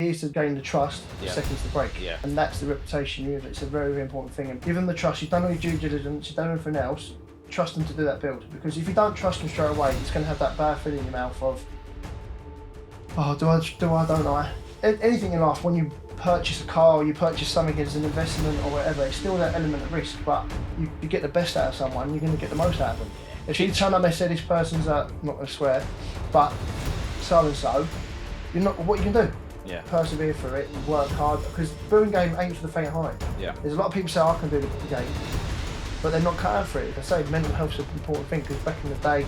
is to gain the trust, the second's to break. Yeah. And that's the reputation you have. It's a very, very important thing. And give them the trust. You've done all your due diligence, you've done everything else, trust them to do that build. Because if you don't trust them straight away, it's going to have that bad feeling in your mouth of, oh, don't I? Anything in life, when you purchase a car or you purchase something as an investment or whatever, it's still that element of risk, but you get the best out of someone, you're going to get the most out of them. If you turn up and they say this person's not going to swear, but so and so, you're not. What you can do? Yeah. Persevere through it and work hard, because building game ain't for the faint of heart. Yeah. There's a lot of people say I can do the game, but they're not cut out for it. They say mental health's an important thing, because back in the day,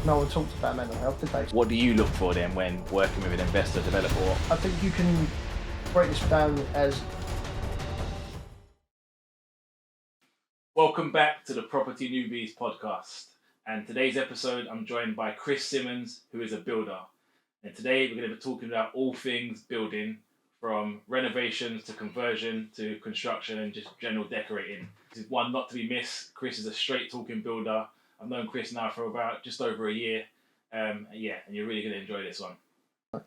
no one talked about mental health, did they? What do you look for then when working with an investor, developer? I think you can break this down as. Welcome back to the Property Newbies podcast. And today's episode, I'm joined by Chris Simmons, who is a builder. And today we're going to be talking about all things building, from renovations to conversion to construction and just general decorating. This is one not to be missed. Chris is a straight talking builder. I've known Chris now for about just over a year. And you're really going to enjoy this one.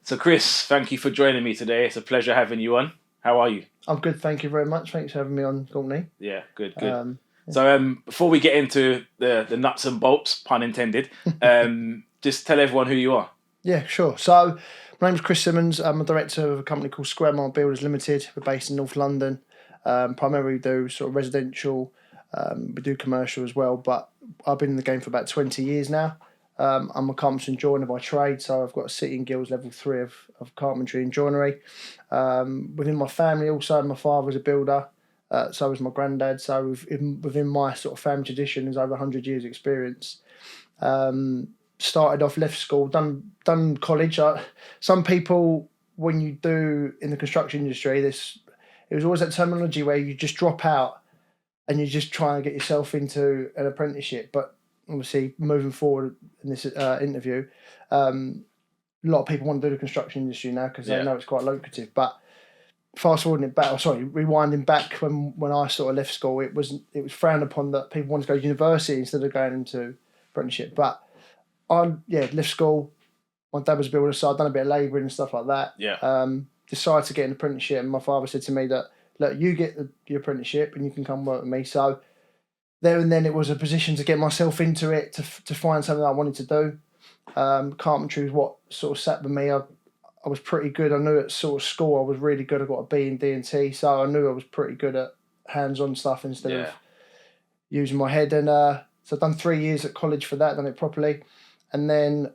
So Chris, thank you for joining me today. It's a pleasure having you on. How are you? I'm good, thank you very much. Thanks for having me on, Courtney. Yeah, good. So before we get into the nuts and bolts, pun intended, just tell everyone who you are. Yeah, sure. So my name's Chris Simmons. I'm a director of a company called Square Mile Builders Limited. We're based in North London. Primarily do sort of residential. We do commercial as well, but I've been in the game for about 20 years now. I'm a carpenter and joiner by trade, so I've got a City and Guilds level 3 of carpentry and joinery. Within my family also, my father was a builder. So was my granddad. So within my sort of family tradition, there's over 100 years experience. Started off, left school, done college. Some people, when you do in the construction industry, it was always that terminology where you just drop out and you just try and get yourself into an apprenticeship. But obviously, moving forward in this interview, a lot of people want to do the construction industry now because they know it's quite lucrative. But rewinding back when I sort of left school, it was frowned upon that people wanted to go to university instead of going into apprenticeship. But I left school. My dad was a builder, so I'd done a bit of labouring and stuff like that. Yeah. Decided to get an apprenticeship, and my father said to me that, look, you get the apprenticeship and you can come work with me. So there and then it was a position to get myself into it, to find something that I wanted to do. Carpentry was what sort of sat with me. I was pretty good. I knew at sort of school I was really good. I got a B in D&T, so I knew I was pretty good at hands-on stuff instead of using my head. And so I've done 3 years at college for that, done it properly, and then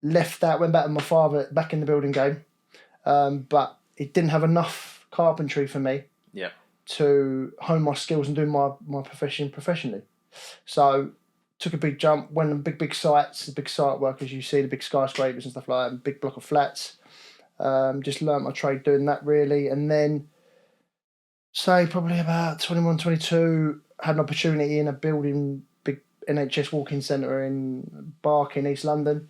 left that, went back with my father back in the building game, but it didn't have enough carpentry for me to hone my skills and do my profession professionally. So took a big jump, went on big sites, the big site work as you see, the big skyscrapers and stuff like that, and big block of flats. Just learnt my trade doing that really, and then say probably about 21, 22, had an opportunity in a building, big NHS walk-in centre in Barking, East London.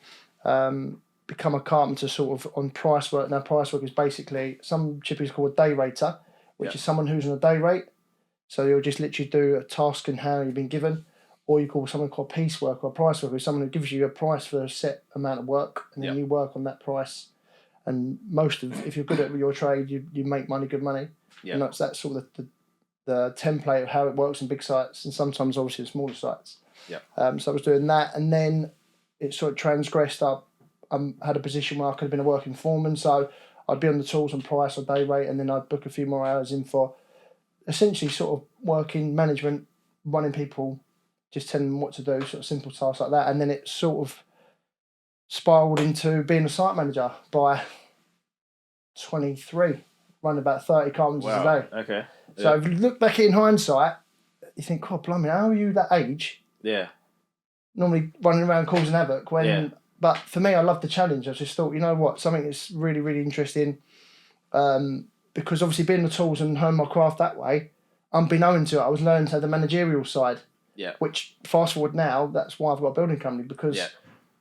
Become a carpenter sort of on price work. Now price work is basically, some chippies call a day rater, which is someone who's on a day rate. So you'll just literally do a task and how you've been given, or you call someone called piecework or price work, who's someone who gives you a price for a set amount of work, and then you work on that price. And if you're good at your trade, you make money, good money. Yeah. And that's sort of the template of how it works in big sites, and sometimes obviously the smaller sites. Yeah. So I was doing that, and then it sort of transgressed up. I had a position where I could have been a working foreman, so I'd be on the tools on price or day rate, and then I'd book a few more hours in for essentially sort of working management, running people, just telling them what to do, sort of simple tasks like that. And then it sort of spiralled into being a site manager by 23, running about 30 carpenters a day. Okay. So if you look back in hindsight, you think, God, blimey, how are you that age? Yeah. Normally running around causing havoc. But for me, I loved the challenge. I just thought, you know what, something that's really, really interesting. Because obviously being the tools and hone my craft that way, unbeknown to it, I was learning to have the managerial side. Yeah. Which, fast forward now, that's why I've got a building company, because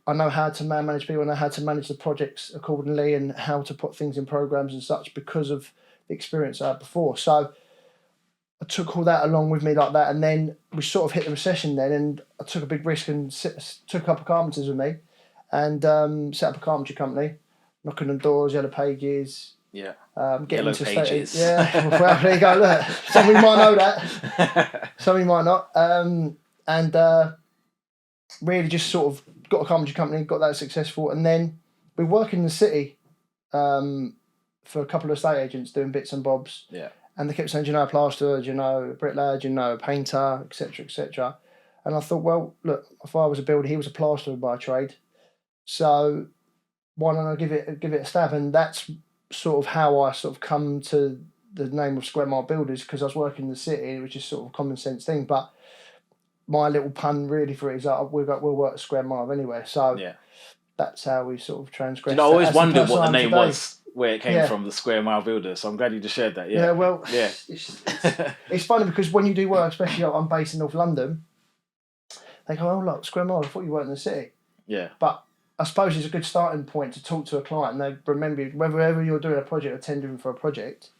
I know how to manage people, I know how to manage the projects accordingly, and how to put things in programs and such, because of the experience I had before. So I took all that along with me like that, and then we sort of hit the recession then, and I took a big risk and took a couple of carpenters with me, and set up a carpentry company, knocking on doors, you had to pay gears, Yeah. Getting Yellow into pages. yeah. Well, there you go. Look, some of you might know that, some of you might not. And really just sort of got a carpentry company, got that successful, and then we work in the city for a couple of estate agents doing bits and bobs. Yeah. And they kept saying, do you know a plasterer, do you know a bricklayer, do you know a painter, etc., etc. And I thought, well, look, if I was a builder, he was a plasterer by trade, so why don't I give it a stab? And that's sort of how I sort of come to the name of Square Mile Builders, because I was working in the city and it was just sort of a common sense thing. But my little pun really for it is that we'll work a square mile anywhere. So that's how we sort of transgressed. I always wondered what the name today. was, where it came from, the Square Mile Builder. So I'm glad you just shared that. Yeah. Well, it's funny because when you do work, especially I'm based in North London, they go, oh look, Square Mile, I thought you worked in the city. Yeah. But I suppose it's a good starting point to talk to a client. And they remember whether you're doing a project or tendering for a project.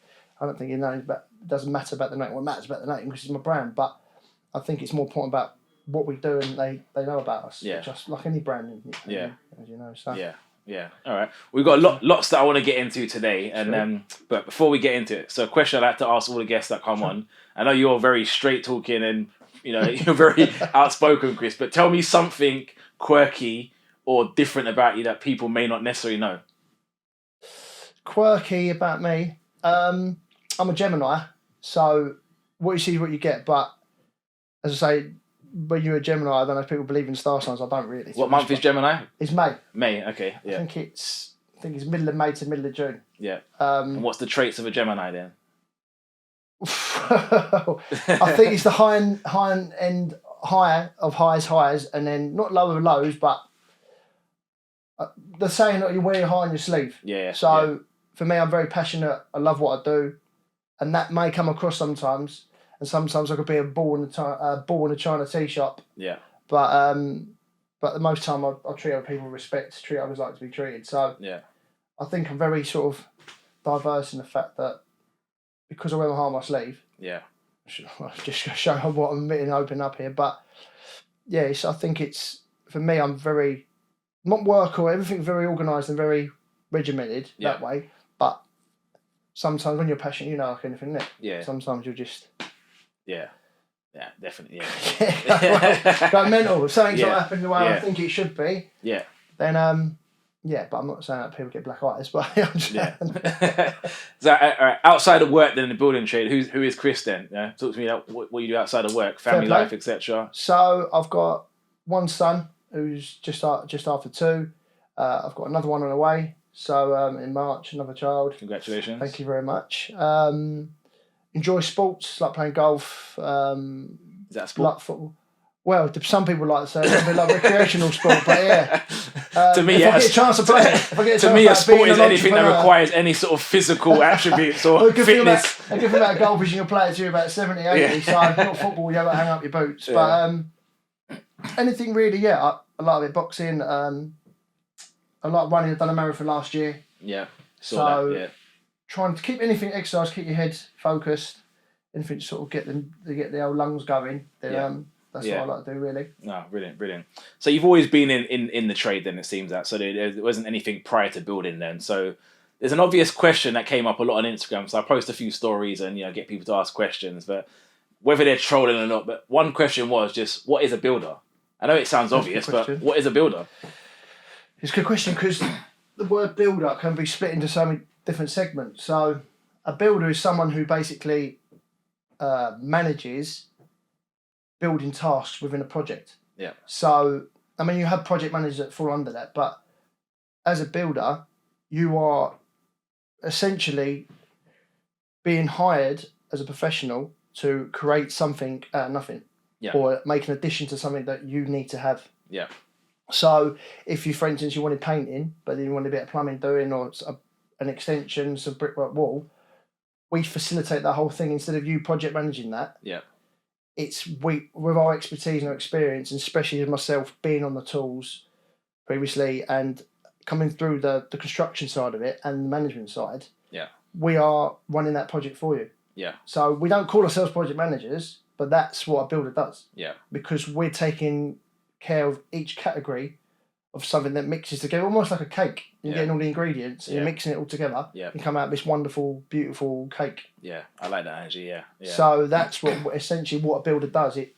I don't think your name doesn't matter about the name. What matters about the name because it's my brand. But I think it's more important about what we do and they know about us. Yeah. Just like any branding. Yeah. As you know. So. Yeah. Yeah. All right. We've got lots that I want to get into today, and but before we get into it, so a question I like to ask all the guests that come on. I know you're very straight talking and you're very outspoken, Chris. But tell me something quirky or different about you that people may not necessarily know. Quirky about me. I'm a Gemini, so what you see is what you get. But as I say, when you're a Gemini, I don't know if people believe in star signs. I don't really. What month is Gemini? It's May. May. Okay. Yeah. I think it's middle of May to middle of June. Yeah. And what's the traits of a Gemini then? I think it's the high of highs, and then not low of lows, but the saying that you wear your heart on your sleeve. Yeah. So for me, I'm very passionate. I love what I do, and that may come across sometimes. And sometimes I could be a ball in a China tea shop. Yeah. But the most time I treat other people with respect, treat others like to be treated. So I think I'm very sort of diverse in the fact that because I wear my heart on my sleeve. Yeah. I just show what I'm admitting, open up here. But yeah, I think it's for me. I'm very not work or everything very organised and very regimented that way. But sometimes when you're passionate, like anything, innit? Yeah. Sometimes you'll just. Yeah, definitely. Yeah. Go mental. If something's not happening the way I think it should be. Yeah. Then but I'm not saying that people get black eyes, but I'm So outside of work, then in the building trade, who is Chris then? Talk to me about what you do outside of work, family life, etc. So I've got one son who's just after 2. I've got another one on the way. So in March, another child. Congratulations. Thank you very much. Enjoy sports, like playing golf. Is that sport? Like football. Well, some people like to say it's a bit like recreational sport, but yeah. To me, if I get a chance to play it. To me, a sport is anything that requires any sort of physical attributes or fitness. A good thing about golf is you can play it to about 70, 80, so not football, you have to hang up your boots. Yeah. But anything really, I like a bit boxing. I like running. I've done a marathon last year. Yeah. Trying to keep anything exercise, keep your head focused, anything to sort of get the old lungs going. Then that's what I like to do, really. No, brilliant. So you've always been in the trade, then it seems that. So there wasn't anything prior to building then. So there's an obvious question that came up a lot on Instagram. So I post a few stories and get people to ask questions, but whether they're trolling or not. But one question was just, what is a builder? I know it sounds obvious, but what is a builder? It's a good question because the word builder can be split into so many different segments. So a builder is someone who basically manages building tasks within a project. Yeah. So, I mean, you have project managers that fall under that, but as a builder, you are essentially being hired as a professional to create something out of nothing. Yeah. Or make an addition to something that you need to have. Yeah. So if you, for instance, you wanted painting, but then you wanted a bit of plumbing doing or an extension, some brickwork wall, we facilitate that whole thing instead of you project managing that. Yeah. It's with our expertise and our experience, and especially as myself being on the tools previously and coming through the construction side of it and the management side. Yeah. We are running that project for you. Yeah. So we don't call ourselves project managers, but that's what a builder does. Yeah. Because we're taking care of each category of something that mixes together, almost like a cake. You're Yeah. getting all the ingredients, and you're mixing it all together. Yeah. And come out this wonderful, beautiful cake. Yeah, I like that energy. Yeah. So that's what essentially what a builder does. It,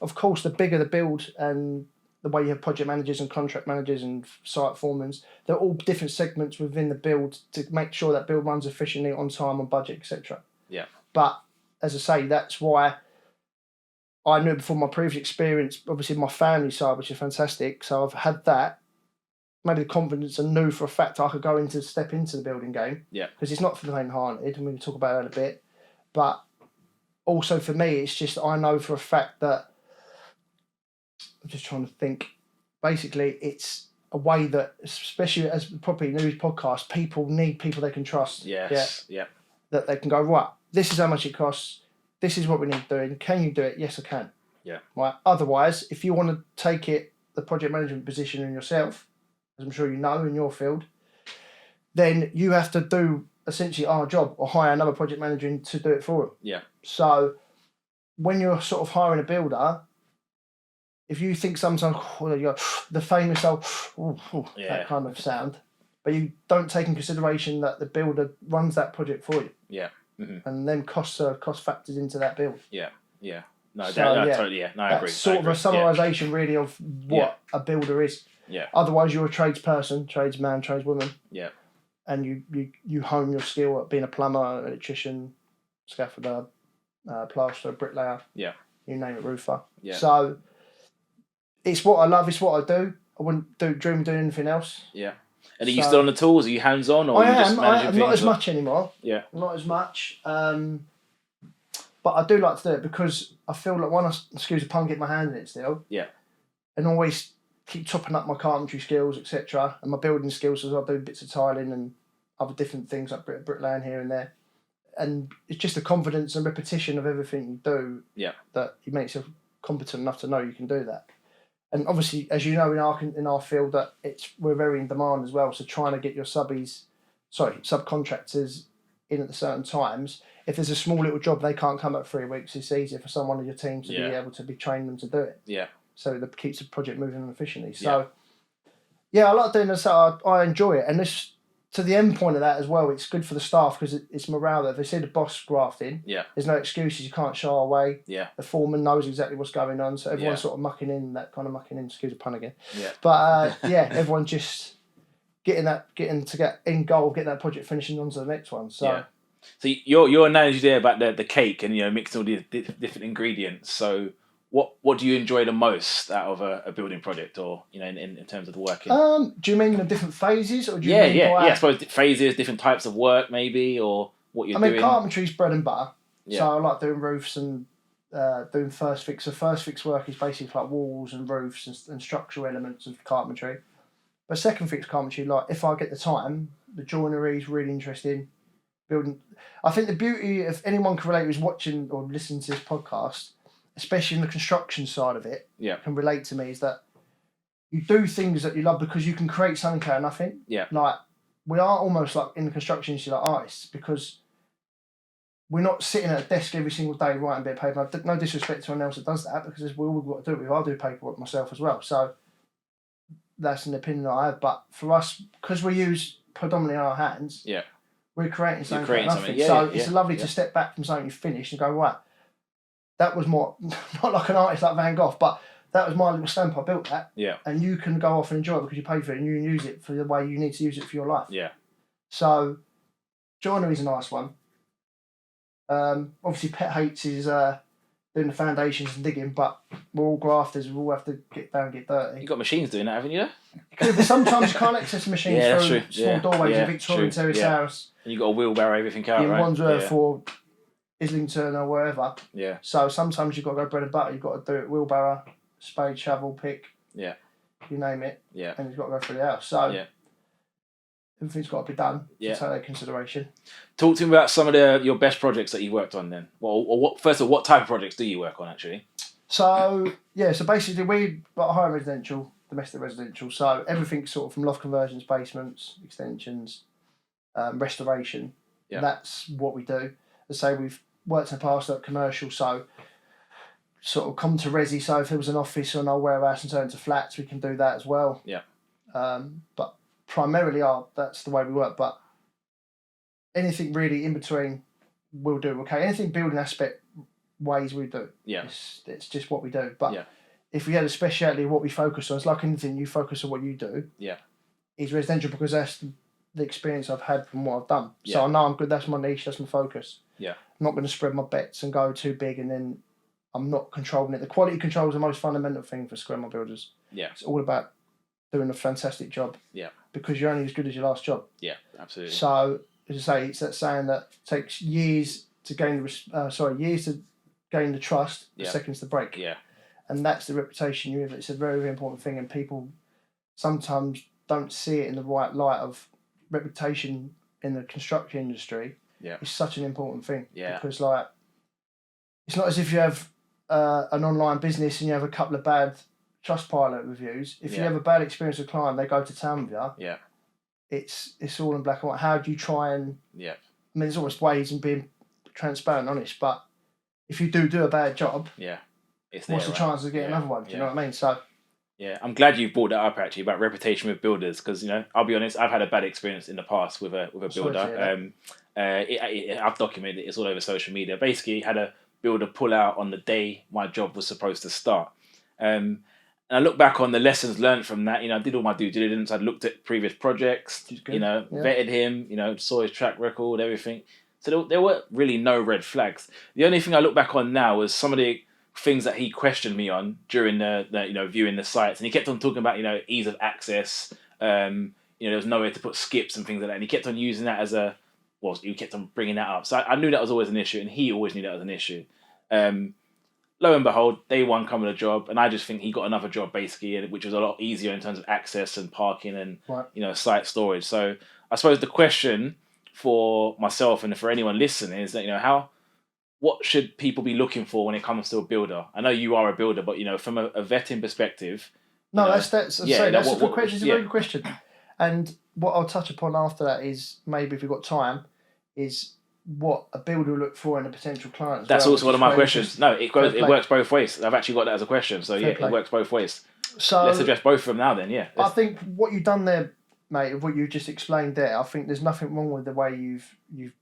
of course, the bigger the build and the way you have project managers and contract managers and site foremen, they're all different segments within the build to make sure that build runs efficiently, on time, on budget, etc. Yeah. But as I say, that's why I knew before my previous experience, obviously my family side, which is fantastic. So I've had that, maybe the confidence, and knew for a fact I could step into the building game. Yeah. Because it's not for the faint-hearted, and we can talk about that in a bit. But also for me, it's just I know for a fact that, I'm just trying to think, basically it's a way that, especially as probably news podcasts, people need people they can trust. Yes. Yeah. That they can go, right, this is how much it costs, this is what we need doing, can you do it? Yes, I can. Yeah. Right. Otherwise, if you want to take the project management position in yourself, as I'm sure you know in your field, then you have to do essentially our job or hire another project manager to do it for them. Yeah. So when you're sort of hiring a builder, if you think sometimes the famous old that kind of sound, but you don't take in consideration that the builder runs that project for you. Yeah. Mm-hmm. And then cost factors into that build. Yeah. Yeah. No, So, totally. Yeah. No, I agree. That's sort of a summarisation really of what a builder is. Yeah. Otherwise, you're a tradesperson, tradesman, tradeswoman. Yeah. And you hone your skill at being a plumber, electrician, scaffolder, plasterer, bricklayer. Yeah. You name it, roofer. Yeah. So it's what I love. It's what I do. I wouldn't dream of doing anything else. Yeah. And are you still on the tools? Are you hands on, or are you just managing I'm things? not as much anymore. Yeah. Not as much. But I do like to do it because I feel like when I, excuse the pun, get my hand in it still. Yeah. And always keep topping up my carpentry skills, etc., and my building skills as I do bits of tiling and other different things like bricklaying here and there. And it's just the confidence and repetition of everything you do. Yeah. That you make yourself competent enough to know you can do that. And obviously, as you know, in our field, that we're very in demand as well. So trying to get your subcontractors in at the certain times. If there's a small little job they can't come at 3 weeks, it's easier for someone in your team to be able to be trained them to do it. Yeah. So that keeps the project moving efficiently. So, I like doing this. I enjoy it, and this to the end point of that as well. It's good for the staff because it's morale. That if they see the boss grafting, there's no excuses. You can't shy away. Yeah. The foreman knows exactly what's going on, so everyone's sort of mucking in. Excuse the pun again. Yeah. But everyone just getting to get in goal, getting that project finishing on to the next one. So. Yeah. So your analogy there about the cake and mixing all these different ingredients. So what do you enjoy the most out of a building project, or in terms of the working? Do you mean the different phases, or do you mean I suppose phases, different types of work maybe, or what you're doing. Carpentry's bread and butter. Yeah. So I like doing roofs and doing first fix. So first fix work is basically like walls and roofs and structural elements of carpentry. But second fix carpentry, like if I get the time, the joinery is really interesting. Building, I think the beauty, if anyone can relate who's watching or listening to this podcast, especially in the construction side of it, can relate to me, is that you do things that you love because you can create something out of nothing. Yeah. Like, we are almost like in the construction industry like artists, because we're not sitting at a desk every single day writing a bit of paper. No disrespect to anyone else that does that, because we all got to do it. I do paperwork myself as well. So that's an opinion I have. But for us, because we use predominantly our hands, we're creating something out of nothing. It's lovely to step back from something you finished and go, right, that was more, not like an artist like Van Gogh, but that was my little stamp, I built that. Yeah. And you can go off and enjoy it because you paid for it and you can use it for the way you need to use it for your life. Yeah. So, joinery's a nice one. Obviously, pet hates is doing the foundations and digging, but we're all grafters, we all have to get down and get dirty. You've got machines doing that, haven't you? But sometimes you can't access the machines through small doorways in Victorian Terrace House. And you've got to wheelbarrow everything out, right? Wandsworth or Islington or wherever. Yeah. So sometimes you've got to go bread and butter. You've got to do it wheelbarrow, spade, shovel, pick. Yeah. You name it. Yeah. And you've got to go through the house. So everything's got to be done. Yeah. To take that into consideration. Talk to me about some of your best projects that you worked on then. Well, first of all, what type of projects do you work on actually? So basically we got high residential, domestic residential. So everything sort of from loft conversions, basements, extensions, restoration. Yeah. That's what we do. As I say, we've worked in the past at commercial, so sort of come to resi. So if there was an office or an old warehouse and turn into flats, we can do that as well. Yeah. But primarily, that's the way we work. But anything really in between, we'll do. Okay, anything building aspect ways we do. Yeah. It's just what we do. But Yeah. if we had a speciality, what we focus on, it's like anything. You focus on what you do. Yeah. Is residential because that's the experience I've had from what I've done. Yeah. So I know I'm good. That's my niche. That's my focus. Yeah. I'm not going to spread my bets and go too big, and then I'm not controlling it. The quality control is the most fundamental thing for square mile builders. Yeah. It's all about doing a fantastic job. Yeah. Because you're only as good as your last job. Yeah, absolutely. So, as I say, it's that saying that takes years to gain years to gain the trust, but seconds to break. Yeah. And that's the reputation you have. It's a very, very important thing, and people sometimes don't see it in the right light of reputation in the construction industry. Yeah. It's such an important thing. Yeah. Because, like, it's not as if you have an online business and you have a couple of bad Trustpilot reviews. If you have a bad experience with a client, they go to town with you. Yeah. It's all in black and white. How do you try and... Yeah. I mean, there's always ways in being transparent and honest, but if you do a bad job, it's what's the chance of getting another one? Do you know what I mean? So... Yeah, I'm glad you brought that up actually about reputation with builders because I'll be honest, I've had a bad experience in the past with a builder. I've documented it. It's all over social media. Basically, had a builder pull out on the day my job was supposed to start. And I look back on the lessons learned from that. I did all my due diligence. I looked at previous projects. Vetted him. Saw his track record, everything. So there were really no red flags. The only thing I look back on now was some of the things that he questioned me on during the viewing the sites, and he kept on talking about ease of access. There was nowhere to put skips and things like that, and he kept on using that as he kept on bringing that up. So I knew that was always an issue, and he always knew that was an issue. Lo and behold, day one coming a job, and I just think he got another job basically, which was a lot easier in terms of access and parking and site storage. So I suppose the question for myself and for anyone listening is that what should people be looking for when it comes to a builder? I know you are a builder, but from a vetting perspective. That's a good question. It's a very good question. And what I'll touch upon after that is maybe if we've got time, is what a builder will look for in a potential client. That's also one of my questions. No, it works both ways. I've actually got that as a question. So it works both ways. So let's address both of them now then. Yeah. I think what you've done there, mate, what you just explained there, I think there's nothing wrong with the way you've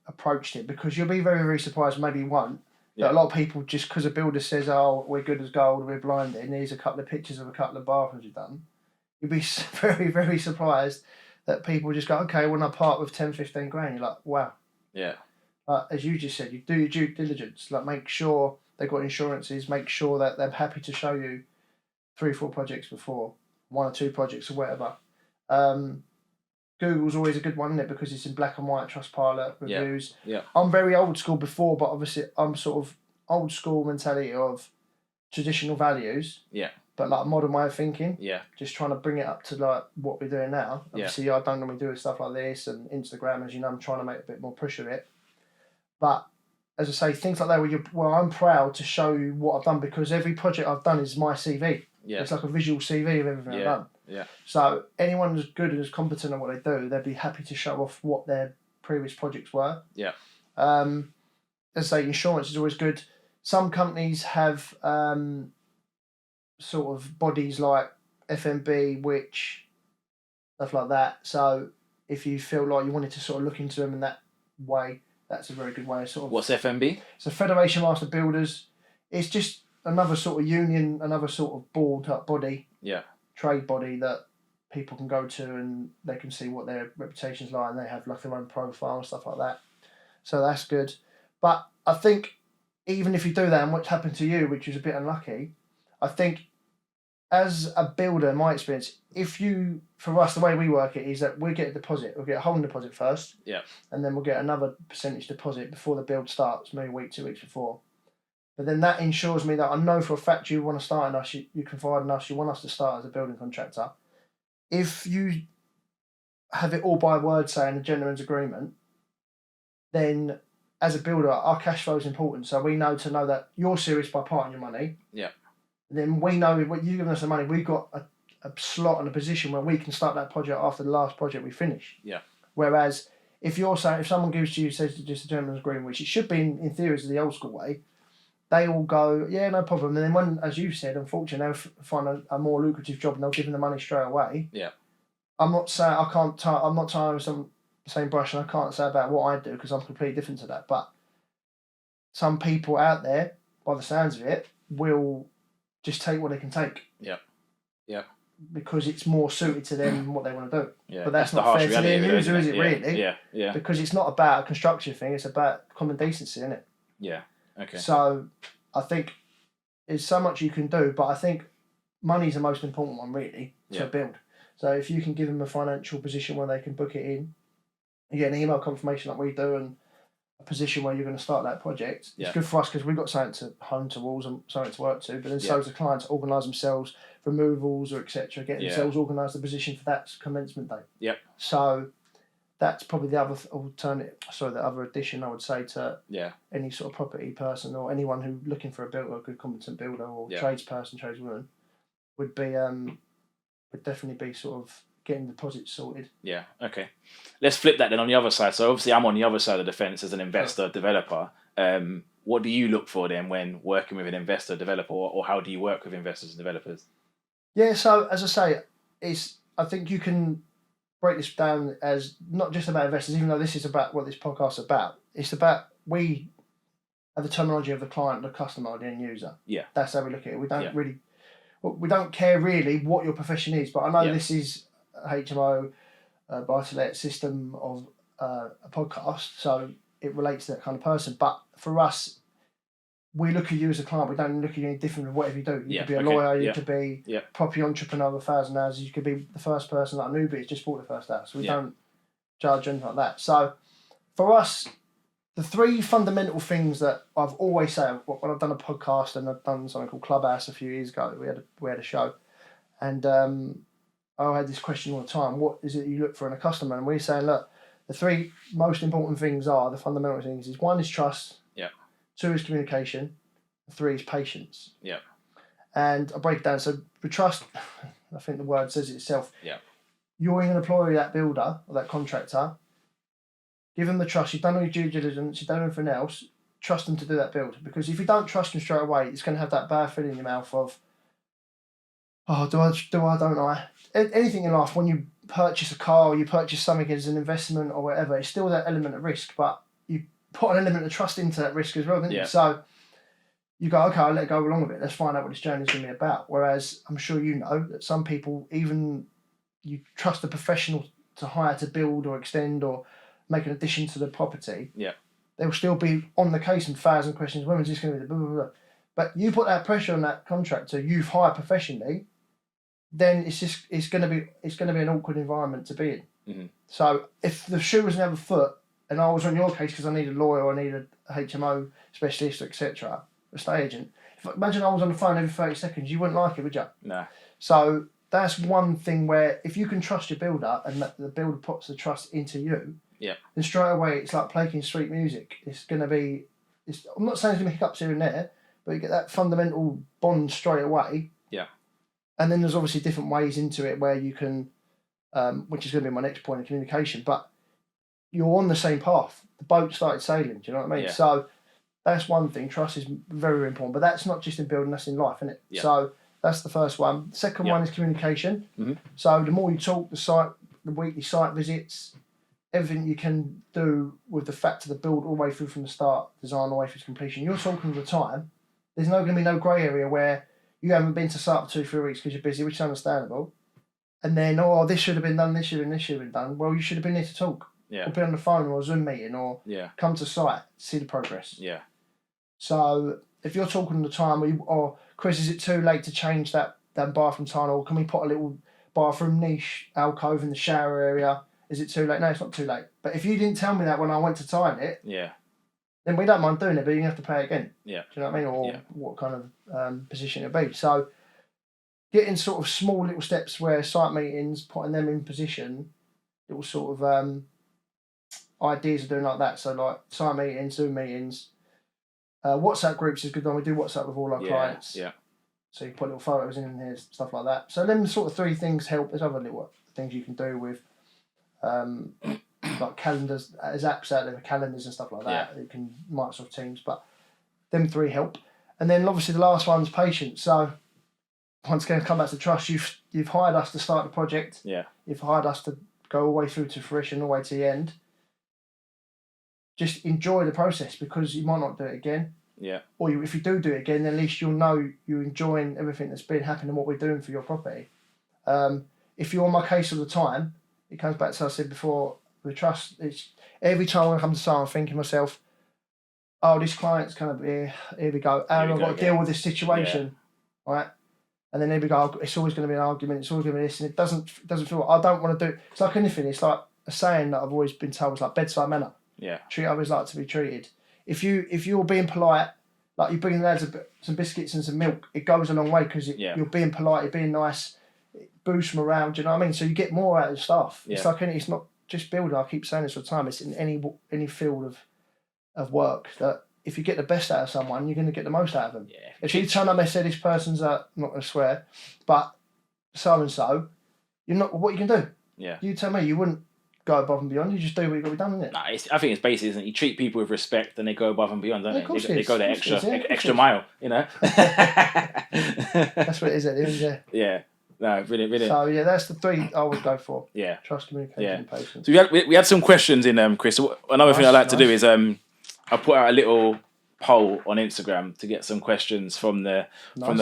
approached it, because you'll be very, very surprised, maybe you won't, that a lot of people, just because a builder says, oh, we're good as gold, we're blinded, and here's a couple of pictures of a couple of bathrooms you've done, you'll be very, very surprised that people just go, okay, when I part with 10, 15 grand, you're like, wow. Yeah. As you just said, you do your due diligence, like make sure they've got insurances, make sure that they're happy to show you 3 or 4 projects before, 1 or 2 projects or whatever. Google's always a good one, isn't it? Because it's in black and white, Trustpilot reviews. Yeah. I'm very old school before, but obviously I'm sort of old school mentality of traditional values. Yeah. But like a modern way of thinking. Yeah. Just trying to bring it up to like what we're doing now. Obviously, I don't normally do stuff like this and Instagram, as you know, I'm trying to make a bit more push of it. But as I say, things like that where I'm proud to show you what I've done, because every project I've done is my CV. Yeah. It's like a visual CV of everything I've done. Yeah. So anyone who's good and is competent at what they do, they'd be happy to show off what their previous projects were. Yeah. As I say, insurance is always good. Some companies have sort of bodies like FMB, which stuff like that. So if you feel like you wanted to sort of look into them in that way, that's a very good way of sort of... What's FMB? It's a Federation Master Builders. It's just another sort of union, another sort of board type body. Yeah. Trade body that people can go to and they can see what their reputation's like, and they have like their own profile and stuff like that. So that's good. But I think even if you do that, and what's happened to you, which is a bit unlucky, I think as a builder, in my experience, for us, the way we work it is that we get a deposit. We'll get a holding deposit first. Yeah. And then we'll get another percentage deposit before the build starts, maybe a week, 2 weeks before. But then that ensures me that I know for a fact you want to start in us, you confide in us, you want us to start as a building contractor. If you have it all by word saying a gentleman's agreement, then as a builder, our cash flow is important. So we know that you're serious by parting your money. Yeah. Then we know when you're giving us the money, we've got a slot and a position where we can start that project after the last project we finish. Yeah. Whereas if someone gives to you, says just a gentleman's agreement, which it should be in theory is the old school way, they all go, yeah, no problem. And then when, as you said, unfortunately, they'll find a more lucrative job and they'll give them the money straight away. Yeah. I'm not saying I can't. I'm not tying with the same brush, and I can't say about what I do because I'm completely different to that. But some people out there, by the sounds of it, will just take what they can take. Yeah. Yeah. Because it's more suited to them and what they want to do. Yeah. But that's not fair to the end user, is it, really? Yeah. Yeah. Because it's not about a construction thing, it's about common decency, isn't it? Yeah. Okay. So I think there's so much you can do, but I think money's the most important one, really, to build. So if you can give them a financial position where they can book it in, you get an email confirmation like we do, and a position where you're going to start that project. It's good for us because we've got something to home to walls and something to work to, but then so does the client to organise themselves, removals or etc., get themselves organised the position for that commencement date. Yep. So that's probably the other the other addition I would say to any sort of property person or anyone who's looking for a builder, a good competent builder or tradesperson, tradeswoman, would definitely be sort of getting deposits sorted. Yeah, okay. Let's flip that then on the other side. So obviously I'm on the other side of the fence as an investor, developer. What do you look for then when working with an investor, developer, or how do you work with investors and developers? Yeah, so as I say, I think you can break this down as not just about investors, even though this is about what this podcast is about. It's about we have the terminology of the client, the customer, the end user. Yeah. That's how we look at it. We don't care really what your profession is, but I know this is HMO, buy-to-let system of a podcast, so it relates to that kind of person. But for us, we look at you as a client. We don't look at you any different than whatever you do. You could be a lawyer, you could be a property entrepreneur with 1,000 houses, you could be the first person like a newbie who's just bought the first house. We don't judge anything like that. So for us, the three fundamental things that I've always said when I've done a podcast and I've done something called Clubhouse a few years ago, we had a show, and I had this question all the time: what is it you look for in a customer? And we're saying, look, the three most important things are the fundamental things. Is one is trust, 2 is communication, 3 is patience. Yeah. And I break it down. So with trust, I think the word says it itself. Yeah. You're going to employ that builder or that contractor. Give them the trust. You've done all your due diligence. You've done everything else. Trust them to do that build. Because if you don't trust them straight away, it's going to have that bad feeling in your mouth of, oh, do I, don't I? Anything in life, when you purchase a car or you purchase something as an investment or whatever, it's still that element of risk, but you put an element of trust into that risk as well, don't you? So you go, okay, I'll let go along with it. Let's find out what this journey is going to be about. Whereas I'm sure you know that some people, even you trust a professional to hire to build or extend or make an addition to the property, they will still be on the case and 1,000 questions. When is this going to be? Blah, blah, blah. But you put that pressure on that contractor you've hired professionally, then it's going to be an awkward environment to be in. Mm-hmm. So if the shoe was on the other foot, and I was on your case because I need a lawyer, or I need a HMO specialist, etc., estate agent. Imagine I was on the phone every 30 seconds, you wouldn't like it, would you? No. So that's one thing where if you can trust your builder and the builder puts the trust into you, then straight away it's like playing sweet music. It's going to be, I'm not saying there's going to be hiccups here and there, but you get that fundamental bond straight away. Yeah. And then there's obviously different ways into it where you can, which is going to be my next point of communication, but you're on the same path. The boat started sailing, do you know what I mean? Yeah. So that's one thing. Trust is very, very important, but that's not just in building, that's in life, isn't it? Yeah. So that's the first one. Second one is communication. Mm-hmm. So the more you talk, the weekly site visits, everything you can do with the fact of the build all the way through from the start, design all the way through to completion. You're talking all the time. There's going to be no grey area where you haven't been to site for 2-3 weeks because you're busy, which is understandable. And then, this should have been done, this should have been done. Well, you should have been there to talk. Yeah. Or be on the phone or a Zoom meeting or come to site, see the progress. Yeah. So if you're talking all the time, Chris, is it too late to change that bathroom tile, or can we put a little bathroom niche alcove in the shower area? Is it too late? No, it's not too late. But if you didn't tell me that when I went to tile it, then we don't mind doing it, but you have to pay again. Yeah. Do you know what I mean? Or what kind of position it'll be. So getting sort of small little steps where site meetings, putting them in position, little sort of ideas of doing like that. So like site meetings, Zoom meetings, WhatsApp groups is good one. We do WhatsApp with all our clients. Yeah. So you put little photos in here, stuff like that. So them sort of 3 things help. There's other little things you can do with like calendars. There's apps out there for calendars and stuff like that. You can Microsoft Teams, but them 3 help. And then obviously the last one's patience. So once again, come back to trust. You've hired us to start the project. Yeah. You've hired us to go all the way through to fruition, all the way to the end. Just enjoy the process, because you might not do it again. Yeah. Or if you do it again, then at least you'll know you're enjoying everything that's been happening and what we're doing for your property. If you're on my case all the time, it comes back to what I said before, with trust. It's every time I come to someone, I'm thinking to myself, oh, this client's kind of here we go. And I've got to deal with this situation, right? And then here we go. It's always going to be an argument. It's always going to be this, and it doesn't feel. I don't want to do it. It's like anything. It's like a saying that I've always been told. It's like bedside manner. Yeah. Treat others like to be treated. If you're being polite, like you're bringing the lads some biscuits and some milk, it goes a long way, because you're being polite, you're being nice, it boosts morale. Do you know what I mean? So you get more out of the staff. Yeah. It's like it's not just building. I keep saying this all the time. It's in any field of work, that if you get the best out of someone, you're going to get the most out of them. Yeah. If you turn up and say this person's I'm not going to swear, but so and so, you're not. What you can do? Yeah. You tell me. You wouldn't go above and beyond. You just do what you got to be done, isn't it? Nah, I think it's basic, isn't it? You treat people with respect, and they go above and beyond, don't they? They go the extra mile, you know. That's what it is at the end. Yeah. No, brilliant. So yeah, that's the three I would go for. Yeah. Trust, communication, and patience. So we had some questions in, Chris. So another thing I like to do is I put out a little poll on Instagram to get some questions from the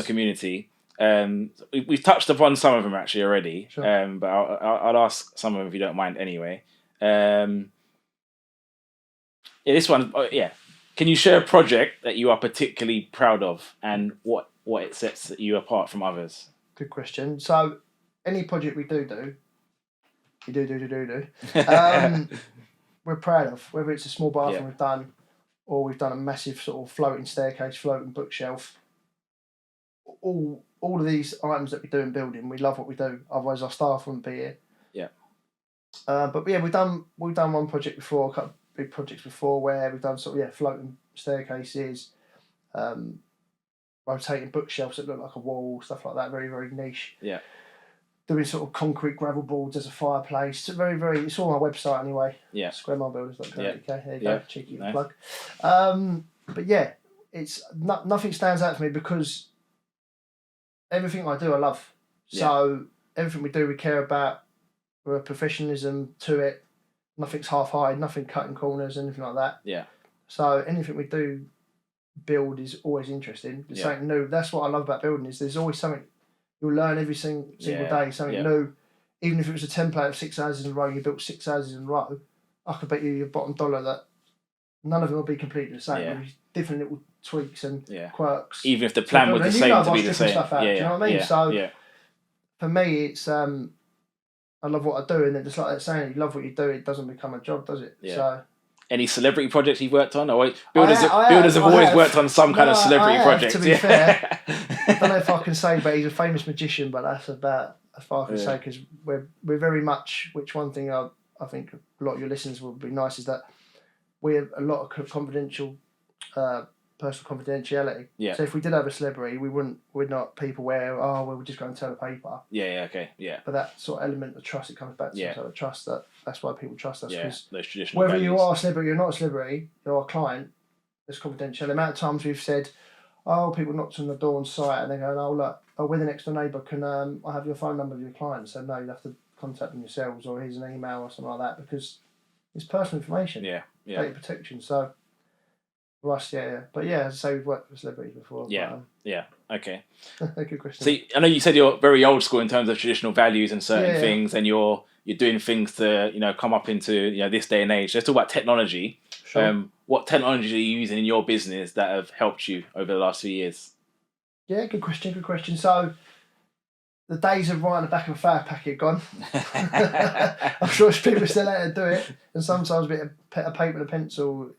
community. We've touched upon some of them actually already, sure. But I'll ask some of them if you don't mind anyway. This one, can you share a project that you are particularly proud of, and what it sets you apart from others? Good question. So any project we do, we're proud of, whether it's a small bathroom we've done, or we've done a massive sort of floating staircase, floating bookshelf. All of these items that we do in building, we love what we do. Otherwise, our staff wouldn't be here. Yeah. But yeah, we've done one project before, a couple of big projects before, where we've done sort of floating staircases, rotating bookshelves that look like a wall, stuff like that. Very, very niche. Yeah. Doing sort of concrete gravel boards as a fireplace. It's very, very. It's all on our website anyway. Yeah. squaremilebuilders.co.uk. Yeah. There you go. Cheeky Nice. plug. But yeah, it's nothing stands out to me, because everything I do, I love. So everything we do, we care about. We're a professionalism to it. Nothing's half-hearted. Nothing cutting corners, anything like that. Yeah. So anything we do build is always interesting. There's something new. That's what I love about building, is there's always something you'll learn every single day, something new. Even if it was a template of 6 houses in a row, you built 6 houses in a row, I could bet you your bottom dollar that none of them will be completely the same. There's different little tweaks and quirks. Even if the plan was the same to be the same. Stuff out, do you know what I mean? So for me, it's I love what I do, and just like that saying, you love what you do, it doesn't become a job, does it? Yeah. So any celebrity projects you've worked on? Or builders have always worked on some kind of celebrity project. To be fair, I don't know if I can say, but he's a famous magician. But that's about as far as I can say, because we're very much. Which one thing I think a lot of your listeners will be nice is that we have a lot of confidential, personal confidentiality. Yeah. So if we did have a celebrity, we're not people where we'll just go and tell the paper. Okay. But that sort of element of trust, it comes back to sort of trust. That's why people trust us. Those traditional whether values. you are a celebrity or not a celebrity, you're a client. There's confidential. The amount of times we've said, people knocked on the door on site and they go, look, we're the next door neighbour. Can I have your phone number of your client? So no, you have to contact them yourselves, or here's an email or something like that, because it's personal information. Data protection. So for us, But as I say, we've worked with celebrities before. Okay. Good question. So I know you said you're very old school in terms of traditional values and certain things, and you're doing things to come up into this day and age. Let's talk about technology. Sure. What technology are you using in your business that have helped you over the last few years? Yeah, good question. So the days of writing the back of a fire packet are gone. I'm sure people still out to do it, and sometimes a bit of paper and a pencil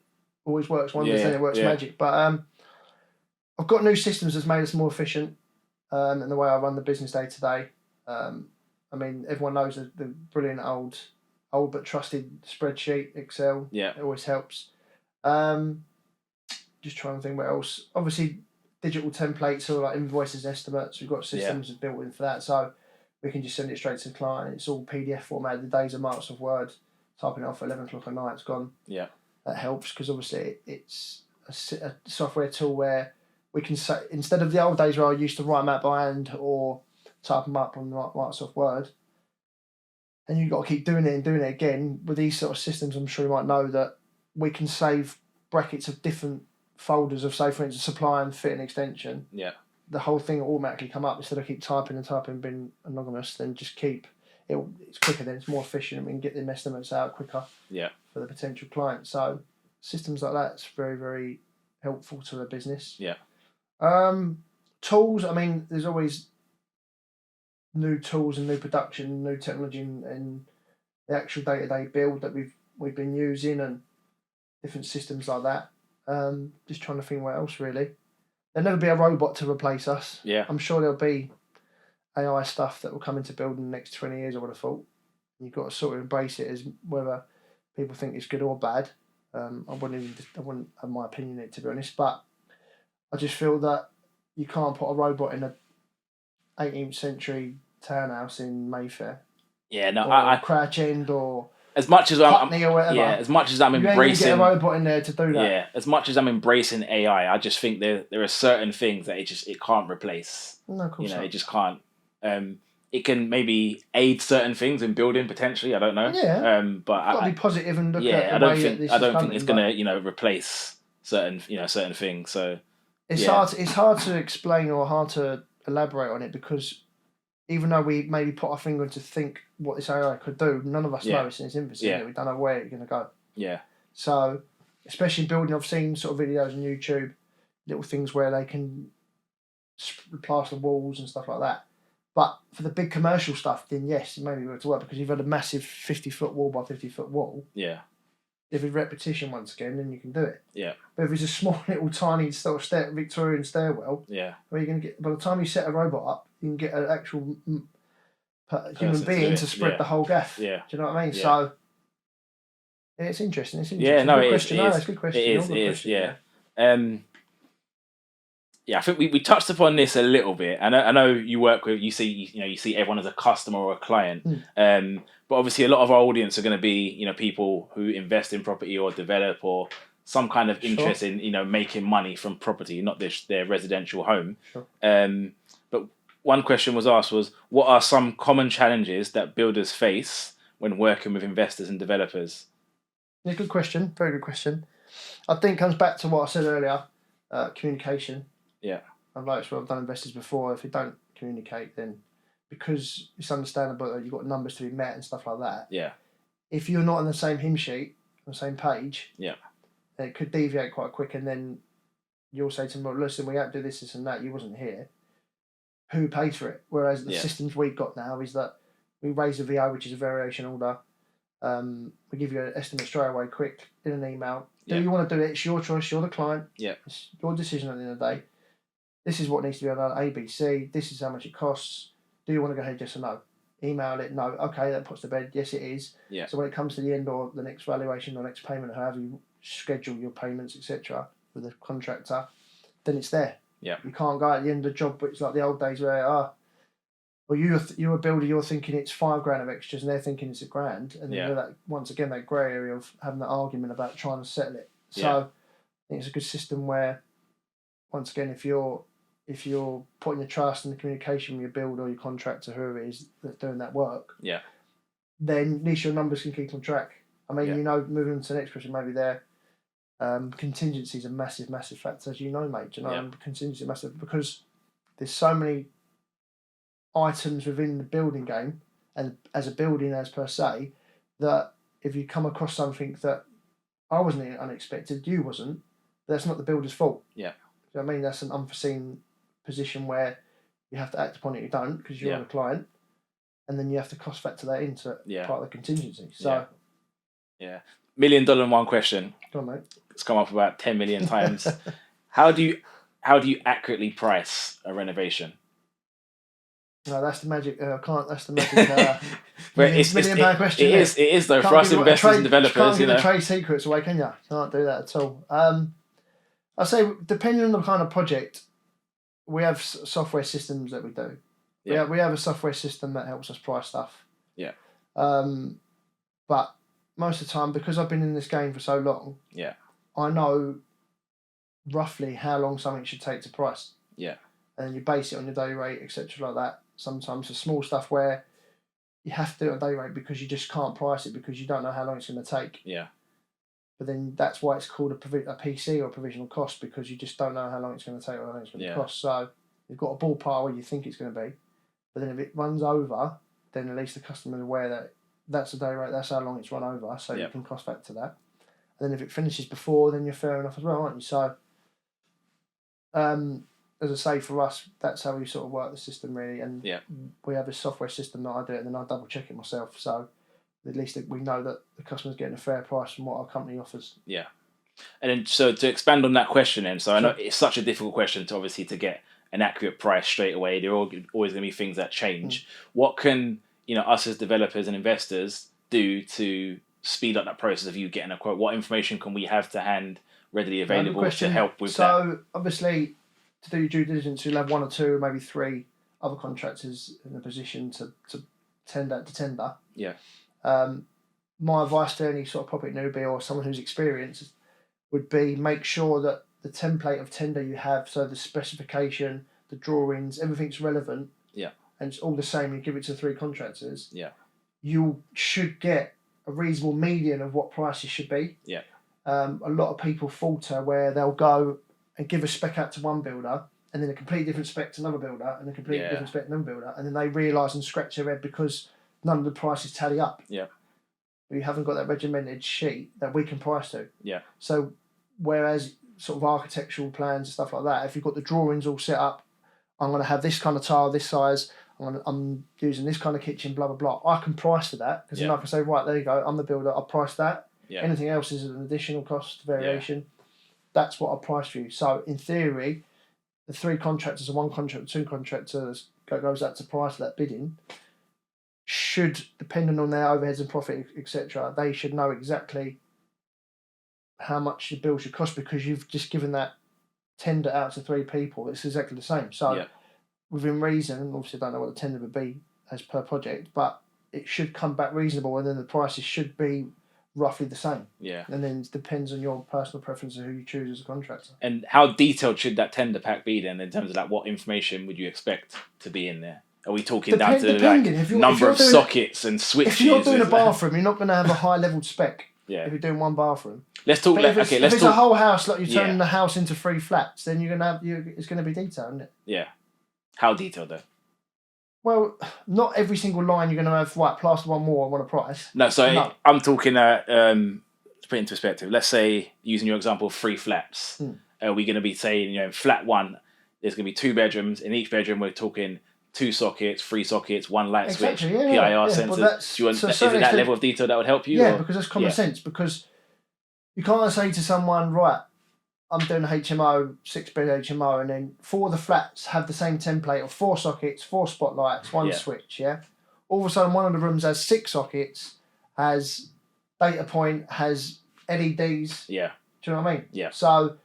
always works wonders, and it works magic. But I've got new systems that's made us more efficient in the way I run the business day to day. I mean, everyone knows the brilliant old but trusted spreadsheet, Excel. Yeah. It always helps. Just trying to think what else. Obviously, digital templates or like invoices, estimates. We've got systems built in for that, so we can just send it straight to the client. It's all PDF format. The days of Microsoft Word, typing it off at 11 o'clock at night, it's gone. Yeah. That helps, because obviously it's a software tool where we can say, instead of the old days where I used to write them out by hand or type them up on Microsoft Word, and you've got to keep doing it and doing it again, with these sort of systems, I'm sure you might know that we can save brackets of different folders of, say, for instance, supply and fit and extension. Yeah. The whole thing will automatically come up instead of keep typing, being anonymous, then just keep it. It's quicker, then it's more efficient, and we can get them estimates out quicker. Yeah. For the potential client. So systems like that's very, very helpful to the business. Yeah. Tools. I mean, there's always new tools and new production, new technology, and the actual day-to-day build that we've been using, and different systems like that. Just trying to think what else really. There'll never be a robot to replace us. Yeah. I'm sure there'll be AI stuff that will come into building in the next 20 years, I would have thought. You've got to sort of embrace it as whether people think it's good or bad. I wouldn't have my opinion on it, to be honest, but I just feel that you can't put a robot in a 18th century townhouse in Mayfair. Yeah, no, or I Crouch End or as much as Putney or whatever. Yeah, as much as I'm you ain't embracing, gonna get a robot in there to do that. Yeah, as much as I'm embracing AI, I just think there are certain things that it can't replace. No, of course not. It just can't. It can maybe aid certain things in building potentially. I don't know. Yeah. But Got to be positive and look at the way that this I don't is think it's gonna replace certain things. So it's hard. It's hard to explain or hard to elaborate on it, because even though we maybe put our finger to think what this AI could do, none of us know it's in its infancy. Yeah. We don't know where it's going to go. Yeah. So, especially building, I've seen sort of videos on YouTube, little things where they can plaster walls and stuff like that. But for the big commercial stuff, then yes, it may be able to work, because you've had a massive 50-foot wall by 50-foot wall. Yeah. If it's repetition once again, then you can do it. Yeah. But if it's a small little tiny sort of Victorian stairwell, Yeah. where you're going to get, by the time you set a robot up, you can get an actual human being to spread the whole gaff. Yeah. Do you know what I mean? Yeah. So it's interesting. Yeah, no, good it question. is. No, it's a good question. It is. Yeah. Yeah, I think we touched upon this a little bit. I know you work with, you see everyone as a customer or a client. But obviously a lot of our audience are going to be, people who invest in property or develop or some kind of interest in, making money from property, not their residential home. Sure. But one question was asked was, what are some common challenges that builders face when working with investors and developers? Yeah, good question. Very good question. I think it comes back to what I said earlier, communication. Yeah. I've noticed when I've done investors before, if you don't communicate, then because it's understandable that you've got numbers to be met and stuff like that. Yeah. If you're not on the same hymn sheet, on the same page, yeah, it could deviate quite quick, and then you'll say to them, well, listen, we have to do this and that, you wasn't here. Who pays for it? Whereas the systems we've got now is that we raise a VO, which is a variation order. We give you an estimate straight away, quick, in an email. Do you want to do it? It's your choice. You're the client. Yeah. It's your decision at the end of the day. This is what needs to be done, A, B, C. This is how much it costs. Do you want to go ahead, yes or no? Email it, no. Okay, that puts to bed. Yes, it is. Yeah. So when it comes to the end or the next valuation or next payment, however you schedule your payments, etc., with the contractor, then it's there. Yeah. You can't go at the end of the job, but it's like the old days where, well, you're a builder, you're thinking it's $5,000 of extras, and they're thinking it's $1,000, and then that once again that grey area of having that argument about trying to settle it. So I think it's a good system where, once again, if you're putting your trust in the communication with your builder or your contractor, whoever it is that's doing that work, then at least your numbers can keep on track. I mean, moving on to the next question, maybe there. Contingency is a massive, massive factor, as you know, mate. Contingency is massive because there's so many items within the building game and as a building as per se, that if you come across something that I wasn't unexpected, you wasn't, that's not the builder's fault. Yeah. Do you know what I mean? That's an unforeseen position where you have to act upon it, you don't, because you're a client, and then you have to cost factor that into part of the contingency. So $1 million and one question. Go on, mate. It's come up about 10 million times. How do you accurately price a renovation? No, that's the magic. I can't. That's the magic. Million pound question. It is though, for us investors and developers. You can't give the trade secrets away, can you? Can't do that at all. I say depending on the kind of project, we have software systems that we do. Yeah. We have a software system that helps us price stuff. Yeah. But most of the time, because I've been in this game for so long, yeah, I know roughly how long something should take to price. Yeah. And you base it on your day rate, etc. like that. Sometimes the small stuff where you have to do it on day rate because you just can't price it because you don't know how long it's going to take. Yeah. But then that's why it's called a PC or provisional cost, because you just don't know how long it's going to take or how long it's going to cost. So you've got a ballpark where you think it's going to be. But then if it runs over, then at least the customer is aware that that's the day rate, that's how long it's run over, so you can cost factor that. And then if it finishes before, then you're fair enough as well, aren't you? So, as I say, for us, that's how we sort of work the system, really. And we have a software system that I do it, and then I double check it myself. So at least we know that the customer's getting a fair price from what our company offers. Yeah. And then, so to expand on that question then, so I know it's such a difficult question to obviously to get an accurate price straight away. There are always going to be things that change. What can, us as developers and investors do to speed up that process of you getting a quote? What information can we have to hand readily available to help with that? So obviously, to do your due diligence, you'll have one or two, maybe three other contractors in a position to tender. Yeah. My advice to any sort of property newbie or someone who's experienced would be make sure that the template of tender you have, so the specification, the drawings, everything's relevant. Yeah. And it's all the same. You give it to three contractors. Yeah. You should get a reasonable median of what prices should be. Yeah. A lot of people falter where they'll go and give a spec out to one builder and then a completely different spec to another builder and a completely different spec to another builder, and then they realise and scratch their head because none of the prices tally up. Yeah. You haven't got that regimented sheet that we can price to. Yeah. So whereas sort of architectural plans and stuff like that, if you've got the drawings all set up, I'm going to have this kind of tile, this size, I'm using this kind of kitchen, blah, blah, blah. I can price to that because then I can say, right, there you go, I'm the builder, I'll price that. Yeah. Anything else is an additional cost variation. That's what I'll price for you. So in theory, the three contractors and one contractor, two contractors goes out to price that bidding should, depending on their overheads and profit, etc., they should know exactly how much your bill should cost because you've just given that tender out to three people. It's exactly the same. So within reason, obviously I don't know what the tender would be as per project, but it should come back reasonable and then the prices should be roughly the same. Yeah. And then it depends on your personal preference of who you choose as a contractor. And how detailed should that tender pack be then in terms of like what information would you expect to be in there? Are we talking down to like number of sockets and switches? If you're doing a bathroom, you're not going to have a high level spec. Yeah. If you're doing one bathroom. Let's talk. If it's a whole house, like you're turning the house into 3 flats, then you're gonna have it's going to be detailed, isn't it? Yeah. How detailed though? Well, not every single line you're going to have. Right, plaster one more. I want a price. No, so I'm talking. To put it into perspective, let's say using your example, 3 flats. Are we going to be saying, flat 1, there's going to be 2 bedrooms. In each bedroom, we're talking 2 sockets, 3 sockets, 1 light switch, PIR sensors. Is it that level of detail that would help you? Yeah, because that's common sense. Because you can't say to someone, right, I'm doing a HMO, 6-bed HMO, and then 4 of the flats have the same template of 4 sockets, 4 spotlights, 1 switch, All of a sudden, one of the rooms has 6 sockets, has data point, has LEDs. Yeah. Do you know what I mean? Yeah. So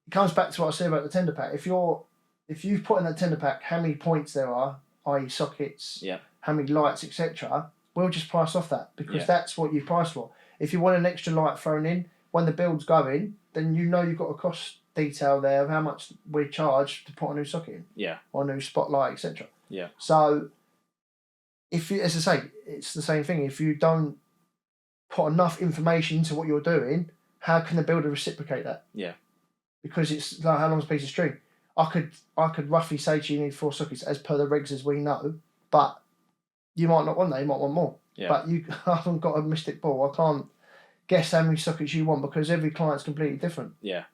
it comes back to what I said about the tender pack. If you've put in that tender pack how many points there are, i.e. sockets, how many lights, etc., we'll just price off that because that's what you price for. If you want an extra light thrown in, when the build's going, then you've got a cost detail there of how much we charge to put a new socket in. Yeah. Or a new spotlight, etc. Yeah. So, if you, as I say, it's the same thing. If you don't put enough information into what you're doing, how can the builder reciprocate that? Yeah. Because it's like how long's a piece of string? I could roughly say to you need 4 sockets as per the regs as we know, but you might not want that. You might want more. Yeah. But I haven't got a mystic ball. I can't guess how many sockets you want because every client's completely different. Yeah.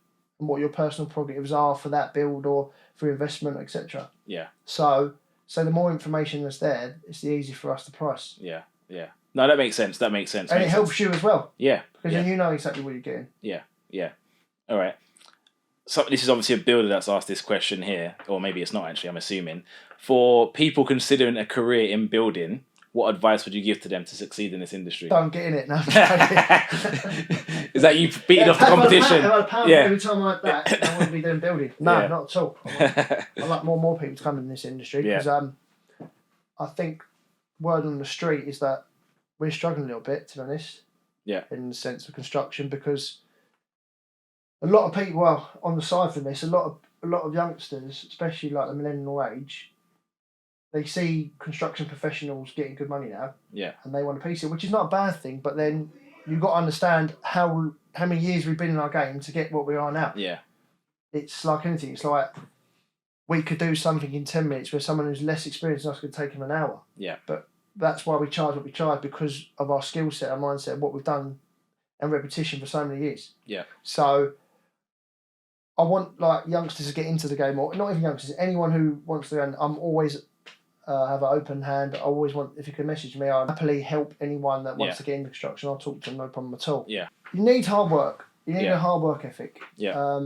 And what your personal prerogatives are for that build or for investment, etc. Yeah. So the more information that's there, it's the easier for us to price. Yeah. Yeah. No, that makes sense. And it helps you as well. Yeah. Because then you know exactly what you're getting. Yeah. Yeah. All right. So this is obviously a builder that's asked this question here, or maybe it's not actually, I'm assuming. For people considering a career in building, what advice would you give to them to succeed in this industry? Don't get in it. No. Is that you beating off the competition? If I had a pound every time like that, I wouldn't be doing building. No, not at all. I like more and more people to come in this industry because I think word on the street is that we're struggling a little bit, to be honest. Yeah. In the sense of construction because a lot of people, well, on the side from this, a lot of youngsters, especially like the millennial age, they see construction professionals getting good money now. Yeah. And they want a piece of it, which is not a bad thing, but then you've got to understand how many years we've been in our game to get what we are now. Yeah. It's like anything. It's like we could do something in 10 minutes where someone who's less experienced than us could take them an hour. Yeah. But that's why we charge what we charge, because of our skill set, our mindset, what we've done and repetition for so many years. Yeah. So I want like youngsters to get into the game, or not even youngsters, anyone who wants to. And I'm always have an open hand. I always want, if you can message me, I'll happily help anyone that wants to get into construction. I'll talk to them, no problem at all. Yeah. You need hard work. You need a hard work ethic. Yeah.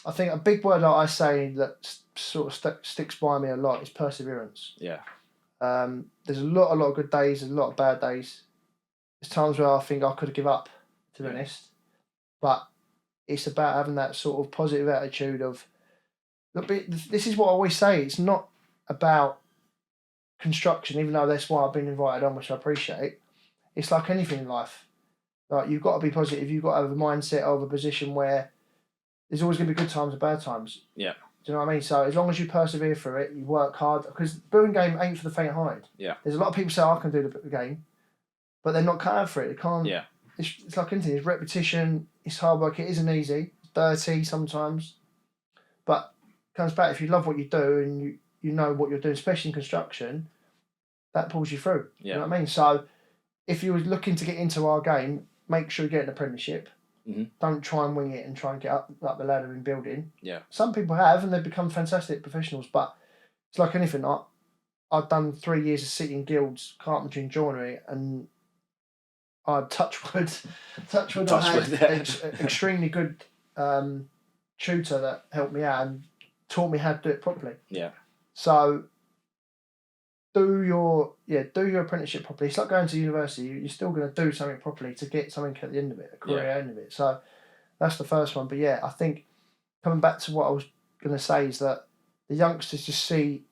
I think a big word that I say that sort of sticks by me a lot is perseverance. Yeah. There's a lot of good days, a lot of bad days. There's times where I think I could give up, to be honest. But it's about having that sort of positive attitude of, look, this is what I always say. It's not about construction, even though that's why I've been invited on, which I appreciate. It's like anything in life. Like, you've got to be positive. You've got to have a mindset of a position where there's always going to be good times and bad times. Yeah. Do you know what I mean? So as long as you persevere through it, you work hard, because the building game ain't for the faint-hearted. Yeah. There's a lot of people say I can do the game, but they're not cut out for it. They can't. Yeah. It's like anything. It's repetition. It's hard work. It isn't easy. It's dirty sometimes, but it comes back, if you love what you do and you know what you're doing, especially in construction, that pulls you through. Yeah. You know what I mean? So if you were looking to get into our game, make sure you get an apprenticeship. Mm-hmm. Don't try and wing it and try and get up the ladder in building. Yeah. Some people have, and they've become fantastic professionals, but it's like anything. I've done 3 years of sitting in guilds, carpentry and joinery, and I touch wood. I had an extremely good tutor that helped me out and taught me how to do it properly. Yeah. So do your apprenticeship properly. It's like going to university. You're still going to do something properly to get something at the end of it, a career end of it. So that's the first one. But yeah, I think coming back to what I was going to say is that the youngsters just see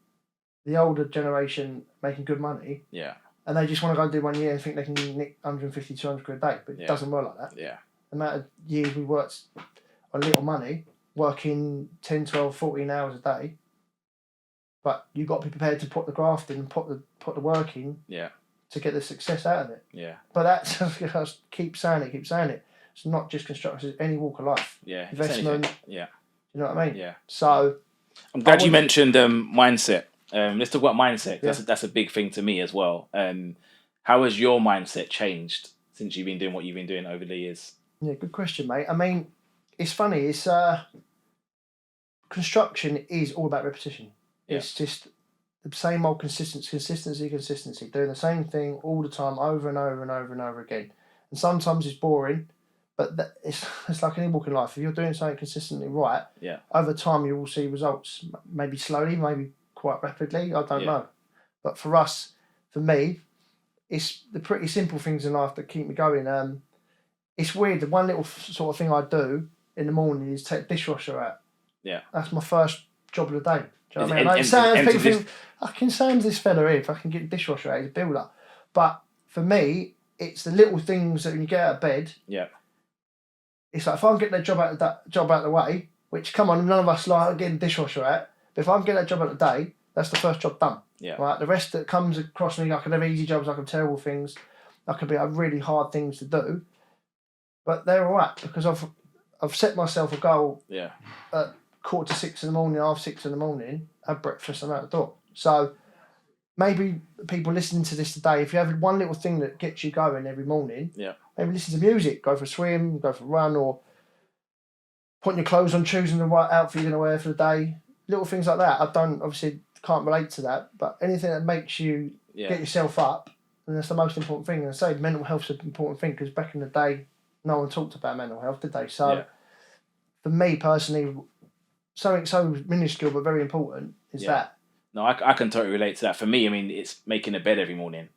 the older generation making good money. Yeah. And they just want to go do 1 year and think they can nick 150, 200 quid a day. But it doesn't work like that. Yeah. The amount of years we worked on little money, working 10, 12, 14 hours a day. But you've got to be prepared to put the graft in and put the work in to get the success out of it. Yeah. But that's, I keep saying it. It's not just construction, it's any walk of life. Yeah. Investment. Yeah. You know what I mean? Yeah. So I'm glad you mentioned mindset. Let's talk about mindset. Yeah. That's a big thing to me as well. How has your mindset changed since you've been doing what you've been doing over the years? Yeah, good question, mate. I mean, it's funny. It's construction is all about repetition. Yeah. It's just the same old consistency, doing the same thing all the time, over and over and over and over again. And sometimes it's boring, but it's like any walk in life. If you're doing something consistently right, over time you will see results. Maybe slowly, maybe quite rapidly. I don't know. But for me, it's the pretty simple things in life that keep me going. It's weird. The one little sort of thing I do in the morning is take the dishwasher out. Yeah. That's my first job of the day. Do you know what I mean? People think, I can sound this fella here if I can get the dishwasher out, he's a builder. But for me, it's the little things that when you get out of bed. Yeah. It's like if I'm getting that job out of the way, which come on, none of us like getting the dishwasher out. But if I'm getting that job out of the day, that's the first job done. Yeah. Right. The rest that comes across me, I can have easy jobs, I can have terrible things, I can be really hard things to do. But they're all right because I've set myself a goal. Yeah. At 5:45 in the morning, 6:30 in the morning, have breakfast and out the door. So maybe people listening to this today, if you have one little thing that gets you going every morning, maybe listen to music, go for a swim, go for a run, or putting your clothes on, choosing the right outfit you're going to wear for the day. Little things like that. Obviously can't relate to that, but anything that makes you get yourself up, and that's the most important thing. And I say mental health's an important thing because back in the day, no one talked about mental health, did they? So for me personally, something so minuscule but very important is that. No, I can totally relate to that. For me, I mean, it's making a bed every morning.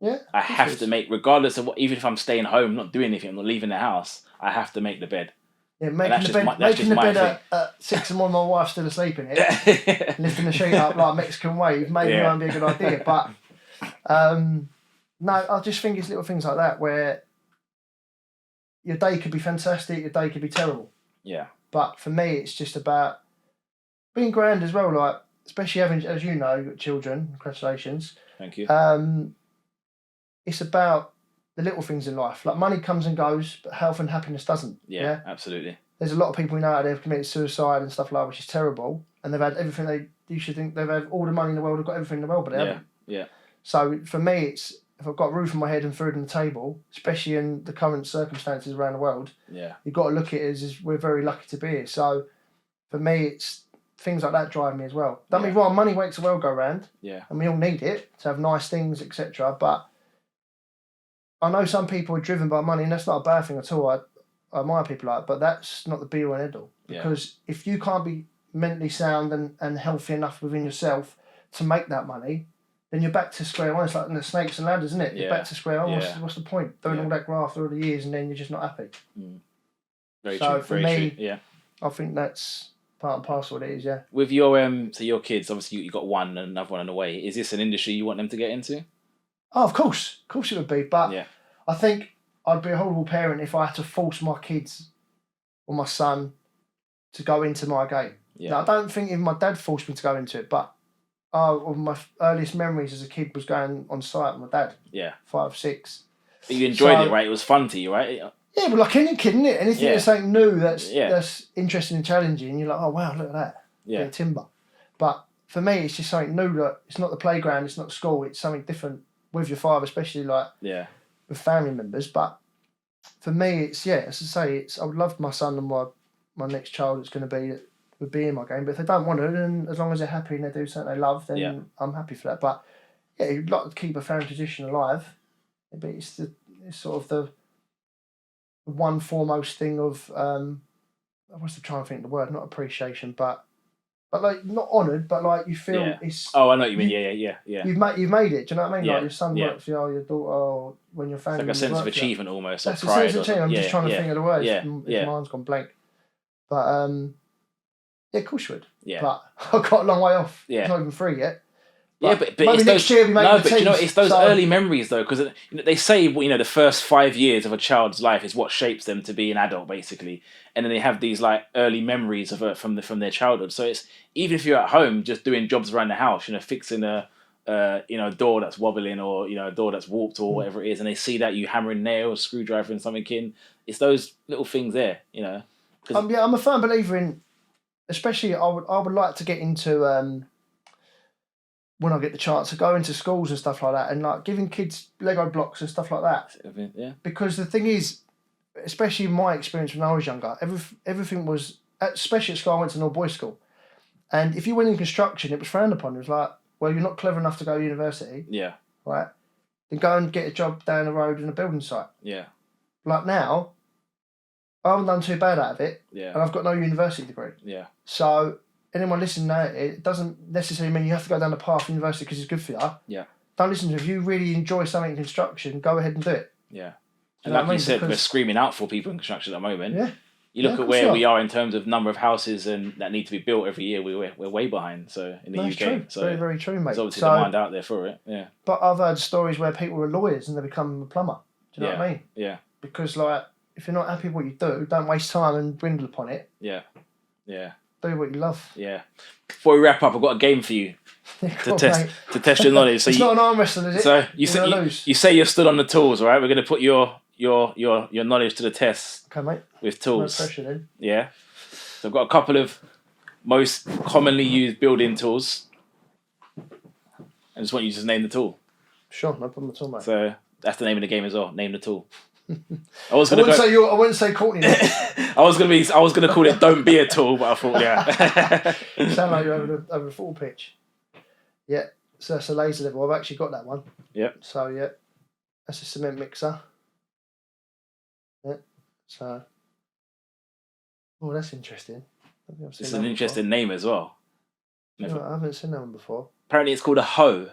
Yeah. I have to make, regardless of what, even if I'm staying home, not doing anything, I'm not leaving the house, I have to make the bed. Yeah, making the bed at 6 in the morning, my wife's still asleep in it, lifting the sheet up like a Mexican wave, maybe might be a good idea. But no, I just think it's little things like that where your day could be fantastic, your day could be terrible. Yeah. But for me, it's just about being grand as well. Like, especially having, as you know, you've got children. Congratulations. Thank you. It's about the little things in life. Like, money comes and goes, but health and happiness doesn't. Yeah, absolutely. There's a lot of people we know out there who've committed suicide and stuff like that, which is terrible. And they've had everything you should think they've had all the money in the world, they've got everything in the world, but they haven't. Yeah. So for me, it's if I've got a roof on my head and food on the table, especially in the current circumstances around the world, you've got to look at it as we're very lucky to be here. So for me, it's things like that drive me as well. Don't get me wrong, money makes the world go round. Yeah. And we all need it to have nice things, etc. But I know some people are driven by money, and that's not a bad thing at all. I admire people like that, but that's not the be all and end all. Because if you can't be mentally sound and healthy enough within yourself to make that money, then you're back to square one. It's like in the snakes and ladders, isn't it? You're back to square one. What's the point? Doing all that graft all the years and then you're just not happy. Very so true. For very me, true. I think that's part and parcel of it is, With your so your kids, obviously you got one and another one on the way. Is this an industry you want them to get into? Oh, of course it would be. But I think I'd be a horrible parent if I had to force my kids or my son to go into my game. Now, I don't think even my dad forced me to go into it, but one of my earliest memories as a kid was going on site with my dad. 5, 6. But you enjoyed it, right? It was fun to you, right? Yeah, but like any kid, isn't it? Anything that's something new that's interesting and challenging, you're like, oh wow, look at that. Yeah, timber. But for me, it's just something new. That it's not the playground, it's not school. It's something different with your father, especially like with family members. But for me, it's as I say, I would love my son and my next child. It's going to be would be in my game. But if they don't want to, then as long as they're happy and they do something they love, then I'm happy for that. But you'd like to keep a family tradition alive. But it's sort of the one foremost thing of I was trying to think of the word, not appreciation, but like not honoured, but like you feel it's. Oh, I know what you mean. Yeah. You've made it. Do you know what I mean? Like your son works for you, your daughter, when your family. It's like a sense of achievement almost. That's a pride sense of achievement. I'm just trying to think of the words. If mine's gone blank. But of course you would. Yeah. But I've got a long way off. Yeah. It's not even free yet. But maybe it's next year we make the teams, it's those early memories though, because they say the first 5 years of a child's life is what shapes them to be an adult basically, and then they have these like early memories of from their childhood. So it's even if you're at home just doing jobs around the house, fixing a door that's wobbling or a door that's warped or whatever it is, and they see that you hammering nails, screwdriver and something in. It's those little things there, I'm a firm believer in, especially I would like to get into. When I get the chance to go into schools and stuff like that, and like giving kids Lego blocks and stuff like that. Yeah. Because the thing is, especially in my experience when I was younger, everything was, especially at school, I went to an all-boys school. And if you went in construction, it was frowned upon. It was like, well, you're not clever enough to go to university. Yeah. Right? Then go and get a job down the road in a building site. Yeah. Like now, I haven't done too bad out of it. Yeah. And I've got no university degree. Yeah. So anyone listening now, it doesn't necessarily mean you have to go down the path of university because it's good for you. Yeah. Don't listen to it. If you really enjoy something in construction, go ahead and do it. Yeah. And like you said, we're screaming out for people in construction at the moment. Yeah. You look at where we are in terms of number of houses and that need to be built every year. We're way behind. So in the UK, true. so very, very true, mate. There's obviously demand out there for it. Yeah. But I've heard stories where people are lawyers and they become a plumber. Do you know what I mean? Yeah. Because like, if you're not happy with what you do, don't waste time and dwindle upon it. Yeah. Yeah. Do what you love. Yeah. Before we wrap up, I've got a game for you to test your knowledge. So it's not an arm wrestling, is it? So you say you're stood on the tools, right? We're going to put your knowledge to the test. Okay, mate. With tools. No pressure then. Yeah. So I've got a couple of most commonly used building tools. I just want you to just name the tool. Sure, no problem at all, mate. So that's the name of the game as well. Name the tool. I wouldn't say Courtney. I was gonna call it "Don't Be a Tool," but I thought, You sound like you're over a full pitch. Yeah, so that's a laser level. I've actually got that one. Yep. So yeah, that's a cement mixer. Yeah. So. Oh, that's interesting. It's an interesting name as well. I haven't seen that one before. Apparently, it's called a hoe.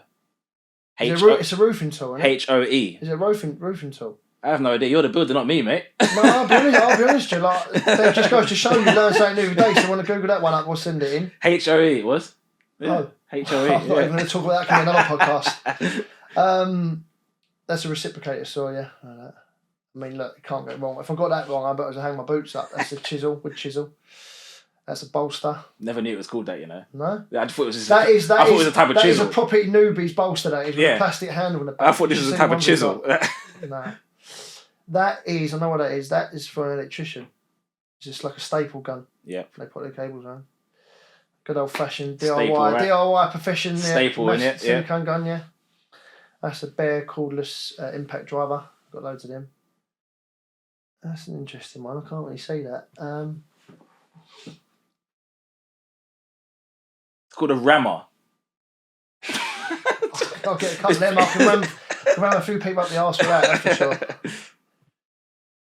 It's a roofing tool. Isn't it? HOE. Is it a roofing tool? I have no idea. You're the builder, not me, mate. No, I'll be honest with you. Like, it just goes to show you learn something new every day. So I want to Google that one up, we'll send it in. HOE, it was? Yeah. Oh. HOE. I'm not even going to talk about that. Can be another podcast. That's a reciprocator saw, yeah. Like that. I mean, look, it can't go wrong. If I got that wrong, I better hang my boots up. That's a chisel with chisel. That's a bolster. Never knew it was called that, you know. No? I just thought it was just I thought it was a type of chisel. That is a proper newbie's bolster, that is, with a plastic handle in the back. I thought this was a type of chisel. No. That is, I know what that is. That is for an electrician. It's just like a staple gun. Yeah. They put their cables on. Good old fashioned Staple, DIY, right? DIY profession. Staple in it, yeah. Silicone gun, yeah. That's a bare cordless impact driver. Got loads of them. That's an interesting one. I can't really see that. It's called a rammer. I'll get a couple of them. I can ram a few people up the arse with that, that's for sure.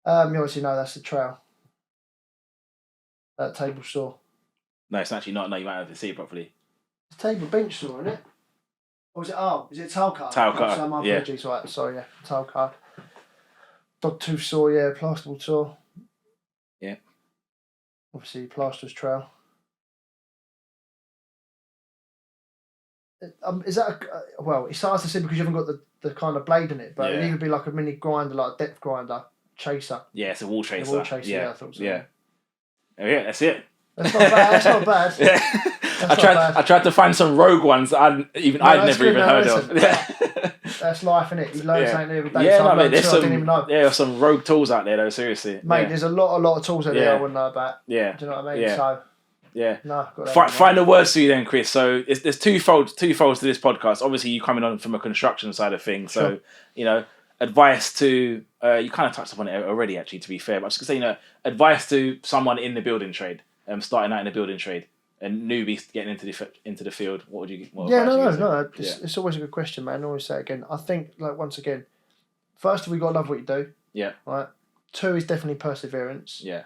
You obviously know that's the trowel. That table saw. No, it's actually not. No, you might have to see it properly. It's table bench saw, isn't it? Or is it? Oh, is it towel cutter? Towel cutter. So my yeah. apologies, right? Sorry, yeah, towel cutter. Dog tooth saw, yeah, plasterboard saw. Yeah. Obviously, plasterer's trowel. Is that well? It's hard to see because you haven't got the kind of blade in it, but it could be like a mini grinder, like a depth grinder, chaser. Yeah, it's a wall chaser. A wall chaser. Yeah, I thought so. Yeah. Oh yeah, that's it. That's not bad. That's not bad. Yeah. I tried to find some rogue ones that I'd never even heard of. That's life, innit? You learn something every day. Yeah, so mate, there's I didn't even know. there's some rogue tools out there though. Seriously, mate. There's a lot of tools out there I wouldn't know about. Yeah. Do you know what I mean? Yeah. So. Yeah. No. Find the words for you then, Chris. So there's twofold to this podcast. Obviously, you coming on from a construction side of things, so advice to you kind of touched upon it already. Actually, to be fair, but I was just gonna say, advice to someone in the building trade, starting out in the building trade, and newbies getting into the field. What would you? No. It's always a good question, man. I always say it again. I think, like, once again, first we got to love what you do. Yeah. Right. 2 is definitely perseverance. Yeah.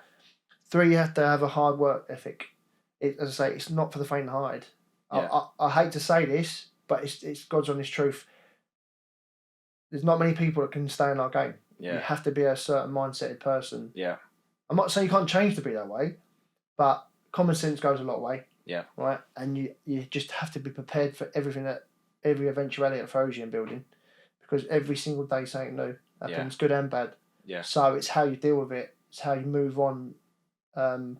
3, you have to have a hard work ethic. As I say, it's not for the faint-hearted. Yeah. I hate to say this, but it's God's honest truth. There's not many people that can stay in our game. Yeah. You have to be a certain mindseted person. Yeah. I'm not saying you can't change to be that way, but common sense goes a lot way. Yeah. Right? And you just have to be prepared for every eventuality that throws you in building, because every single day something new happens, good and bad. Yeah. So it's how you deal with it. It's how you move on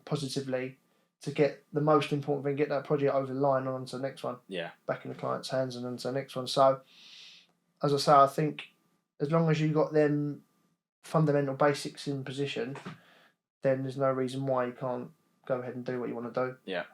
positively to get the most important thing, get that project over the line and on to the next one. Yeah. Back in the client's hands and on to the next one. So, as I say, I think as long as you got them fundamental basics in position, then there's no reason why you can't go ahead and do what you want to do. Yeah.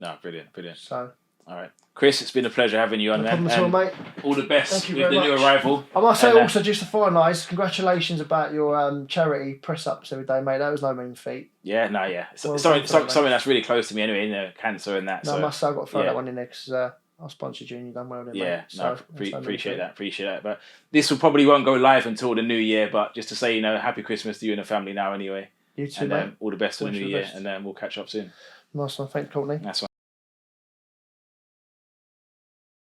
No, brilliant. So, all right, Chris, it's been a pleasure having you on, man. No problem at all, mate. All the best with the much. new arrival. I must say also, just to finalise, congratulations about your charity press ups every day, mate. That was no mean feat. Yeah, no, yeah. Something that's really close to me anyway, cancer and that. No, so, I must say I've got to throw that one in there because I sponsored you and you've done well there, yeah, mate. no, appreciate that. But this probably won't go live until the new year, but just to say, happy Christmas to you and the family now anyway. You too, and mate. All the best for the new year, best. and we'll catch up soon. Nice one. Thanks, Courtney. That's one.